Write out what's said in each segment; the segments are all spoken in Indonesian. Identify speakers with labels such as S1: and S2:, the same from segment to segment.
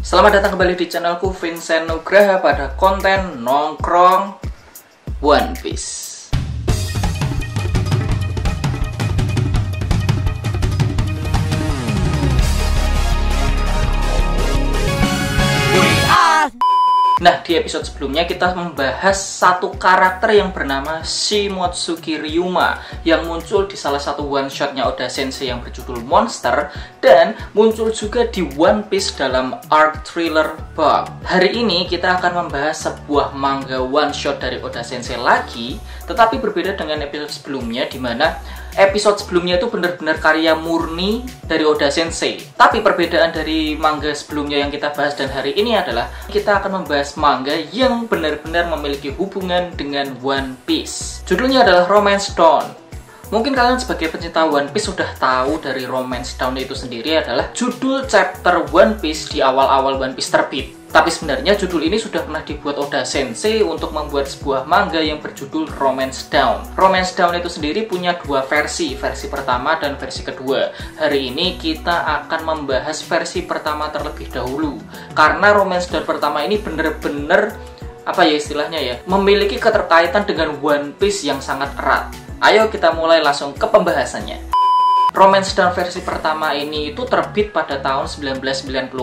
S1: Selamat datang kembali di channelku Vincent Nugraha pada konten nongkrong One Piece. Nah, di episode sebelumnya kita membahas satu karakter yang bernama Shimotsuki Ryuma yang muncul di salah satu one shotnya Oda Sensei yang berjudul Monster dan muncul juga di One Piece dalam arc thriller Bug. Hari ini kita akan membahas sebuah manga one shot dari Oda Sensei lagi, tetapi berbeda dengan episode sebelumnya di mana episode sebelumnya itu benar-benar karya murni dari Oda Sensei. Tapi perbedaan dari manga sebelumnya yang kita bahas dan hari ini adalah kita akan membahas manga yang benar-benar memiliki hubungan dengan One Piece. Judulnya adalah Romance Dawn. Mungkin kalian sebagai pencinta One Piece sudah tahu dari Romance Dawn itu sendiri adalah judul chapter One Piece di awal-awal One Piece terbit. Tapi sebenarnya judul ini sudah pernah dibuat Oda Sensei untuk membuat sebuah manga yang berjudul Romance Dawn. Romance Dawn itu sendiri punya dua versi pertama dan versi kedua. Hari ini kita akan membahas versi pertama terlebih dahulu. Karena Romance Dawn pertama ini bener-bener, memiliki keterkaitan dengan One Piece yang sangat erat. Ayo kita mulai langsung ke pembahasannya. Romance Dawn versi pertama ini itu terbit pada tahun 1996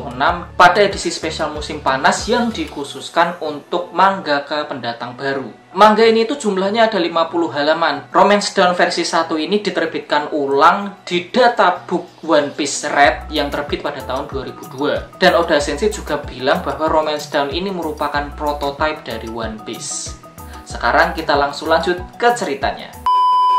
S1: pada edisi spesial musim panas yang dikhususkan untuk mangaka pendatang baru. Manga ini itu jumlahnya ada 50 halaman. Romance Dawn versi 1 ini diterbitkan ulang di Databook One Piece Red yang terbit pada tahun 2002. Dan Oda Sensei juga bilang bahwa Romance Dawn ini merupakan prototipe dari One Piece. Sekarang kita langsung lanjut ke ceritanya.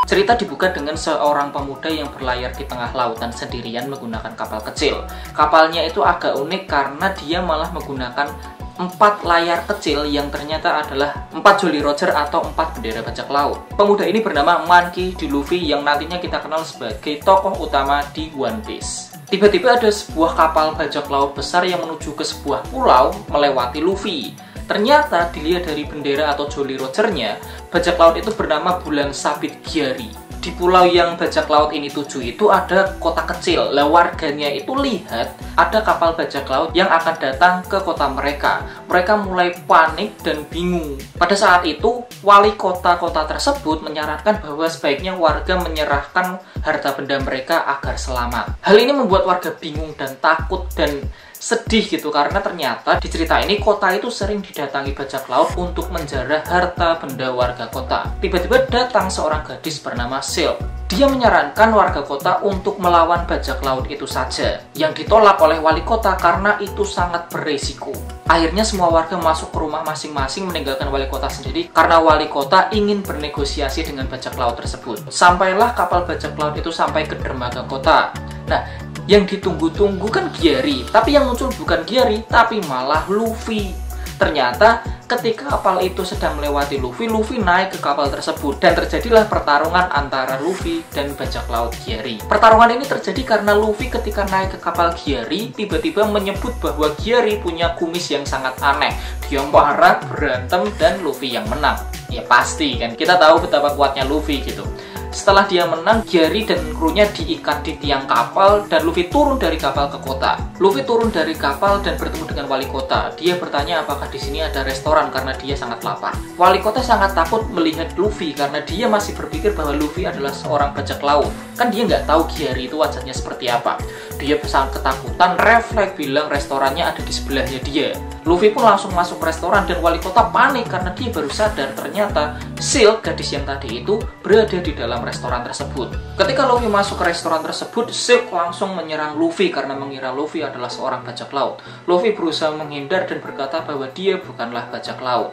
S1: Cerita dibuka dengan seorang pemuda yang berlayar di tengah lautan sendirian menggunakan kapal kecil. Kapalnya itu agak unik karena dia malah menggunakan 4 layar kecil yang ternyata adalah 4 Jolly Roger atau 4 bendera bajak laut. Pemuda ini bernama Monkey D. Luffy yang nantinya kita kenal sebagai tokoh utama di One Piece. Tiba-tiba ada sebuah kapal bajak laut besar yang menuju ke sebuah pulau melewati Luffy. Ternyata dilihat dari bendera atau Jolly Roger-nya, bajak laut itu bernama Bulan Sabit Gyari. Di pulau yang bajak laut ini tuju itu ada kota kecil. Lah warganya itu lihat ada kapal bajak laut yang akan datang ke kota mereka. Mereka mulai panik dan bingung. Pada saat itu, wali kota-kota tersebut menyarankan bahwa sebaiknya warga menyerahkan harta benda mereka agar selamat. Hal ini membuat warga bingung dan takut dan sedih gitu, karena ternyata di cerita ini kota itu sering didatangi bajak laut untuk menjarah harta benda warga kota. Tiba-tiba datang seorang gadis bernama Silk. Dia menyarankan warga kota untuk melawan bajak laut itu saja, yang ditolak oleh wali kota karena itu sangat beresiko. Akhirnya semua warga masuk ke rumah masing-masing meninggalkan wali kota sendiri karena wali kota ingin bernegosiasi dengan bajak laut tersebut. Sampailah kapal bajak laut itu sampai ke dermaga kota. Nah, yang ditunggu-tunggu kan Gyari, tapi yang muncul bukan Gyari, tapi malah Luffy. Ternyata ketika kapal itu sedang melewati Luffy, Luffy naik ke kapal tersebut dan terjadilah pertarungan antara Luffy dan bajak laut Gyari. Pertarungan ini terjadi karena Luffy ketika naik ke kapal Gyari tiba-tiba menyebut bahwa Gyari punya kumis yang sangat aneh. Dia marah, berantem, dan Luffy yang menang. Ya pasti kan, kita tahu betapa kuatnya Luffy gitu. Setelah dia menang, Gyari dan krunya diikat di tiang kapal dan Luffy turun dari kapal ke kota. Luffy turun dari kapal dan bertemu dengan wali kota. Dia bertanya apakah di sini ada restoran karena dia sangat lapar. Wali kota sangat takut melihat Luffy karena dia masih berpikir bahwa Luffy adalah seorang bajak laut. Kan dia nggak tahu Gyari itu wajahnya seperti apa. Dia sangat ketakutan, refleks bilang restorannya ada di sebelahnya dia. Luffy pun langsung masuk ke restoran dan wali kota panik karena dia baru sadar ternyata Silk, gadis yang tadi itu, berada di dalam restoran tersebut. Ketika Luffy masuk ke restoran tersebut, Silk langsung menyerang Luffy karena mengira Luffy adalah seorang bajak laut. Luffy berusaha menghindar dan berkata bahwa dia bukanlah bajak laut.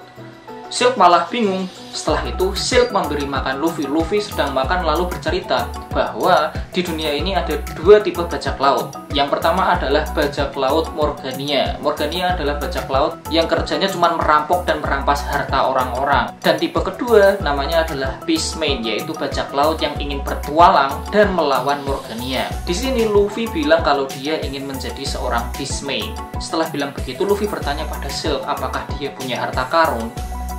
S1: Silk malah bingung. Setelah itu, Silk memberi makan Luffy. Luffy sedang makan lalu bercerita bahwa di dunia ini ada 2 tipe bajak laut. Yang pertama adalah bajak laut Morgania. Morgania adalah bajak laut yang kerjanya cuma merampok dan merampas harta orang-orang. Dan tipe kedua namanya adalah Beastman, yaitu bajak laut yang ingin bertualang dan melawan Morgania. Di sini Luffy bilang kalau dia ingin menjadi seorang Beastman. Setelah bilang begitu, Luffy bertanya pada Silk apakah dia punya harta karun.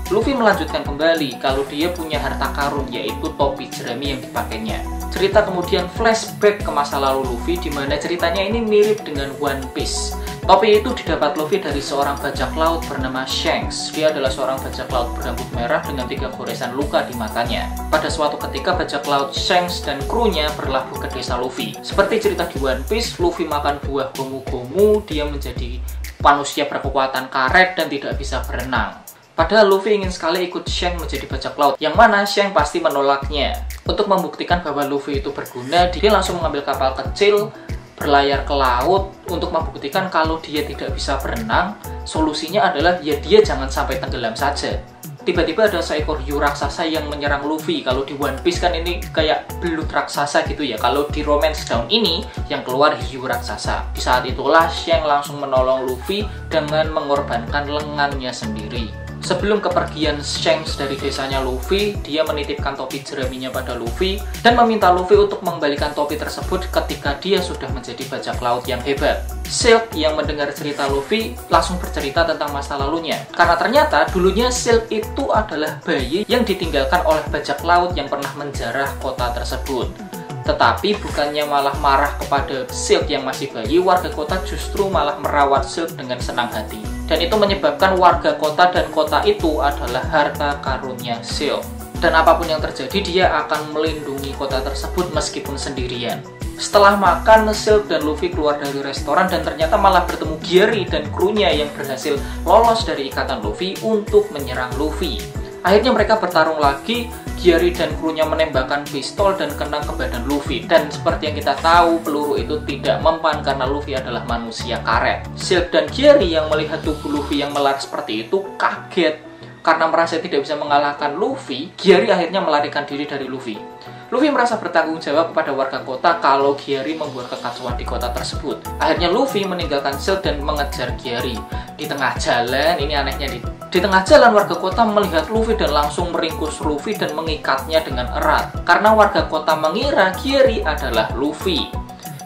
S1: Luffy melanjutkan kembali kalau dia punya harta karun, yaitu topi jerami yang dipakainya. Cerita kemudian flashback ke masa lalu Luffy, di mana ceritanya ini mirip dengan One Piece. Topi itu didapat Luffy dari seorang bajak laut bernama Shanks. Dia adalah seorang bajak laut berambut merah dengan 3 goresan luka di matanya. Pada suatu ketika bajak laut Shanks dan krunya berlabuh ke desa Luffy. Seperti cerita di One Piece, Luffy makan buah gomu-gomu, dia menjadi manusia berkekuatan karet dan tidak bisa berenang. Padahal Luffy ingin sekali ikut Shanks menjadi bajak laut, yang mana Shanks pasti menolaknya. Untuk membuktikan bahwa Luffy itu berguna, dia langsung mengambil kapal kecil, berlayar ke laut untuk membuktikan kalau dia tidak bisa berenang. Solusinya adalah ya dia jangan sampai tenggelam saja. Tiba-tiba ada seekor hiu raksasa yang menyerang Luffy. Kalau di One Piece kan ini kayak belut raksasa gitu ya. Kalau di Romance Dawn ini yang keluar hiu raksasa. Di saat itulah Shanks langsung menolong Luffy dengan mengorbankan lengannya sendiri. Sebelum kepergian Shanks dari desanya Luffy, dia menitipkan topi jeraminya pada Luffy dan meminta Luffy untuk mengembalikan topi tersebut ketika dia sudah menjadi bajak laut yang hebat. Silk yang mendengar cerita Luffy langsung bercerita tentang masa lalunya. Karena ternyata dulunya Silk itu adalah bayi yang ditinggalkan oleh bajak laut yang pernah menjarah kota tersebut. Tetapi bukannya malah marah kepada Silk yang masih bayi, warga kota justru malah merawat Silk dengan senang hati. Dan itu menyebabkan warga kota dan kota itu adalah harta karunnya Silk. Dan apapun yang terjadi, dia akan melindungi kota tersebut meskipun sendirian. Setelah makan, Silk dan Luffy keluar dari restoran dan ternyata malah bertemu Geary dan krunya yang berhasil lolos dari ikatan Luffy untuk menyerang Luffy. Akhirnya mereka bertarung lagi. Geary dan krunya menembakkan pistol dan kena ke badan Luffy. Dan seperti yang kita tahu, peluru itu tidak mempan karena Luffy adalah manusia karet. Silk dan Geary yang melihat tubuh Luffy yang melar seperti itu kaget. Karena merasa tidak bisa mengalahkan Luffy, Geary akhirnya melarikan diri dari Luffy. Luffy merasa bertanggung jawab kepada warga kota kalau Geary membuat kekacauan di kota tersebut. Akhirnya Luffy meninggalkan Silk dan mengejar Geary. Di tengah jalan, ini anehnya di tengah jalan warga kota melihat Luffy dan langsung meringkus Luffy dan mengikatnya dengan erat. Karena warga kota mengira Geary adalah Luffy.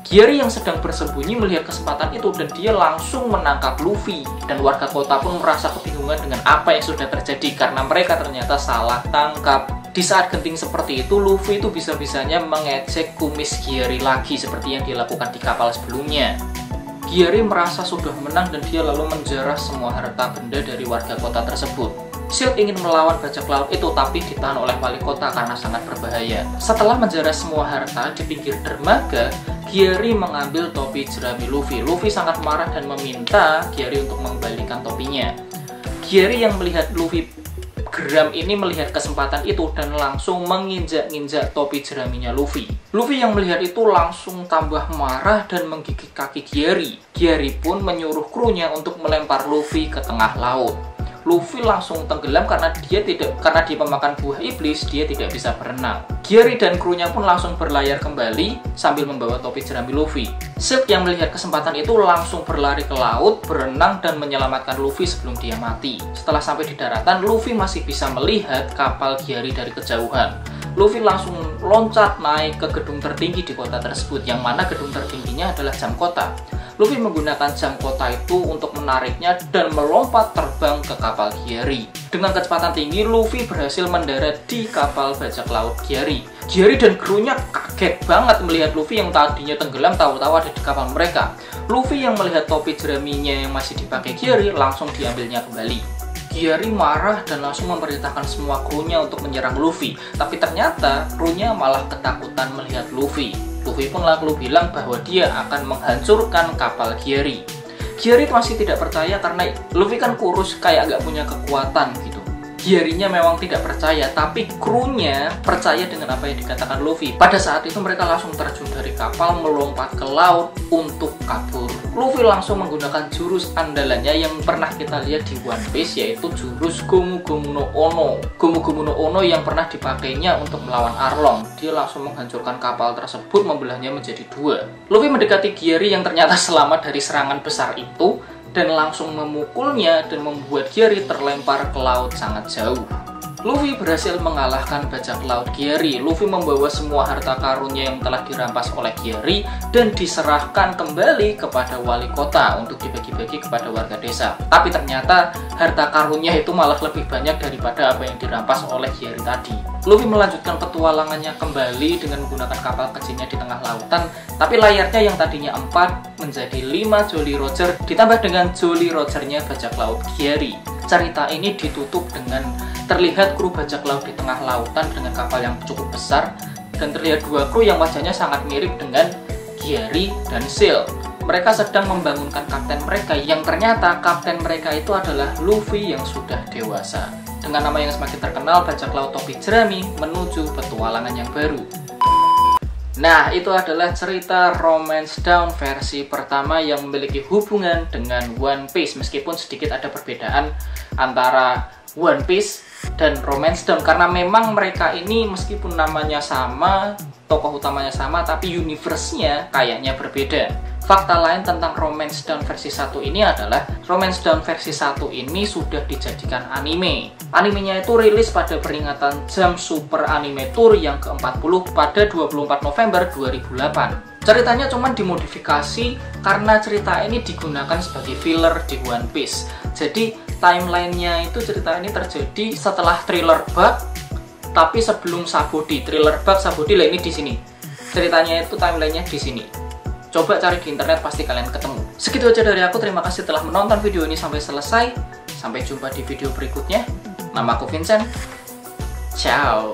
S1: Geary yang sedang bersembunyi melihat kesempatan itu dan dia langsung menangkap Luffy. Dan warga kota pun merasa kebingungan dengan apa yang sudah terjadi karena mereka ternyata salah tangkap. Di saat genting seperti itu, Luffy itu bisa-bisanya mengecek kumis Geary lagi seperti yang dilakukan di kapal sebelumnya. Geary merasa sudah menang dan dia lalu menjarah semua harta benda dari warga kota tersebut. Silk ingin melawan bajak laut itu tapi ditahan oleh wali kota karena sangat berbahaya. Setelah menjarah semua harta di pinggir dermaga, Geary mengambil topi jerami Luffy. Luffy sangat marah dan meminta Geary untuk mengembalikan topinya. Geary yang melihat Luffy geram ini melihat kesempatan itu dan langsung menginjak-injak topi jeraminya Luffy. Luffy yang melihat itu langsung tambah marah dan menggigit kaki Geary. Geary pun menyuruh krunya untuk melempar Luffy ke tengah laut. Luffy langsung tenggelam karena dia pemakan buah iblis, dia tidak bisa berenang. Geary dan krunya pun langsung berlayar kembali sambil membawa topi jerami Luffy. Silk yang melihat kesempatan itu langsung berlari ke laut, berenang dan menyelamatkan Luffy sebelum dia mati. Setelah sampai di daratan, Luffy masih bisa melihat kapal Geary dari kejauhan. Luffy langsung loncat naik ke gedung tertinggi di kota tersebut, yang mana gedung tertingginya adalah jam kota. Luffy menggunakan jam kota itu untuk menariknya dan melompat terbang ke kapal Geary. Dengan kecepatan tinggi, Luffy berhasil mendarat di kapal bajak laut Geary. Geary dan krunya kaget banget melihat Luffy yang tadinya tenggelam tahu-tahu ada di kapal mereka. Luffy yang melihat topi jeraminya yang masih dipakai Geary langsung diambilnya kembali. Geary marah dan langsung memerintahkan semua krunya untuk menyerang Luffy. Tapi ternyata krunya malah ketakutan melihat Luffy. Luffy pun lalu bilang bahwa dia akan menghancurkan kapal Geary. Geary masih tidak percaya karena Luffy kan kurus kayak gak punya kekuatan gitu. Geary-nya memang tidak percaya, tapi krunya percaya dengan apa yang dikatakan Luffy. Pada saat itu mereka langsung terjun dari kapal melompat ke laut untuk kabur. Luffy langsung menggunakan jurus andalannya yang pernah kita lihat di One Piece, yaitu jurus Gomu Gomu no Ono. Gomu Gomu no Ono yang pernah dipakainya untuk melawan Arlong. Dia langsung menghancurkan kapal tersebut, membelahnya menjadi 2. Luffy mendekati Geary yang ternyata selamat dari serangan besar itu dan langsung memukulnya dan membuat Geary terlempar ke laut sangat jauh. Luffy berhasil mengalahkan bajak laut Gyari. Luffy membawa semua harta karunnya yang telah dirampas oleh Gyari dan diserahkan kembali kepada wali kota untuk dibagi-bagi kepada warga desa. Tapi ternyata harta karunnya itu malah lebih banyak daripada apa yang dirampas oleh Gyari tadi. Luffy melanjutkan petualangannya kembali dengan menggunakan kapal kecilnya di tengah lautan, tapi layarnya yang tadinya 4 menjadi 5 Jolly Roger ditambah dengan Jolly Rogernya bajak laut Gyari. Cerita ini ditutup dengan terlihat kru bajak laut di tengah lautan dengan kapal yang cukup besar dan terlihat dua kru yang wajahnya sangat mirip dengan Gyari dan Seal. Mereka sedang membangunkan kapten mereka yang ternyata kapten mereka itu adalah Luffy yang sudah dewasa. Dengan nama yang semakin terkenal, bajak laut topi jerami menuju petualangan yang baru. Nah, itu adalah cerita Romance Down versi pertama yang memiliki hubungan dengan One Piece. Meskipun sedikit ada perbedaan antara One Piece dan Romance Down, karena memang mereka ini meskipun namanya sama, tokoh utamanya sama, tapi universe-nya kayaknya berbeda. Fakta lain tentang Romance Down versi 1 ini adalah Romance Down versi 1 ini sudah dijadikan anime. Animenya itu rilis pada peringatan Jump Super Anime Tour yang ke-40 pada 24 November 2008. Ceritanya cuma dimodifikasi karena cerita ini digunakan sebagai filler di One Piece. Jadi timelinenya itu cerita ini terjadi setelah Thriller Bug, tapi sebelum Sabaody. Thriller Bug, Sabaody lah ini di sini. Ceritanya itu timelinenya di sini. Coba cari di internet, pasti kalian ketemu. Segitu aja dari aku, terima kasih telah menonton video ini sampai selesai. Sampai jumpa di video berikutnya. Nama aku Vincent. Ciao.